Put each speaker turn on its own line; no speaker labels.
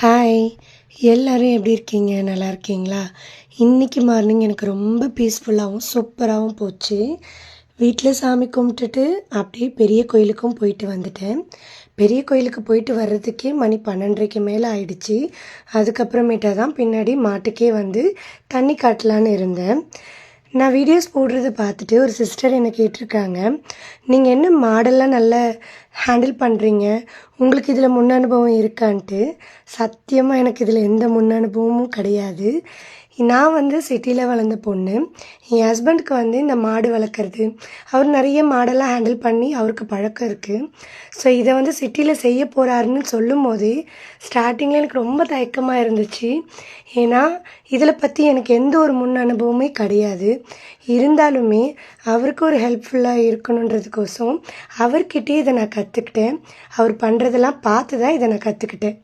Hi! எல்லாரும் எப்படி இருக்கீங்க? நல்லா இருக்கீங்களா? இன்னைக்கு மார்னிங் எனக்கு ரொம்ப பீஸ்ஃபுல்லாவும், சூப்பராவும் போச்சு. வீட்ல சாமி கும்பிட்டுட்டு, அப்படியே பெரிய கோயிலுக்கும் போயிட்டு வந்துட்டேன். பெரிய கோயிலுக்கு போயிட்டு வர்றதுக்கே மணி 12:30க்கு மேல ஆயிடுச்சு. அதுக்கப்புறமேட்டா தான் பின்னாடி மாட்டுக்கே வந்து தண்ணி காட்டலான்னு இருந்தேன். நான் வீடியோஸ் போடுறத பார்த்துட்டு ஒரு சிஸ்டர் என்ன கேட்டிருக்காங்க, "நீங்கள் என்ன மாடெல்லாம் நல்லா ஹேண்டில் பண்ணுறீங்க? உங்களுக்கு இதில் முன் அனுபவம் இருக்கான்ட்டு." சத்தியமாக எனக்கு இதில் எந்த முன் அனுபவமும் கிடையாது. நான் வந்து சிட்டியில் வளர்ந்த பொண்ணு. என் ஹஸ்பண்டுக்கு வந்து இந்த மாடு வளர்க்குறது, அவர் நிறைய மாடெல்லாம் ஹேண்டில் பண்ணி அவருக்கு பழக்கம் இருக்குது. ஸோ இதை வந்து சிட்டியில் செய்ய போகிறாருன்னு சொல்லும்போதே ஸ்டார்டிங்கில் எனக்கு ரொம்ப தயக்கமாக இருந்துச்சு. ஏன்னா இதில் பற்றி எனக்கு எந்த ஒரு முன் அனுபவமே கிடையாது. இருந்தாலுமே அவருக்கு ஒரு ஹெல்ப்ஃபுல்லாக இருக்கணுன்றதுக்கோசம் அவர்கிட்டயே இதை நான் கற்றுக்கிட்டேன். அவர் பண்ணுறதெல்லாம் பார்த்து தான் இதை நான் கற்றுக்கிட்டேன்.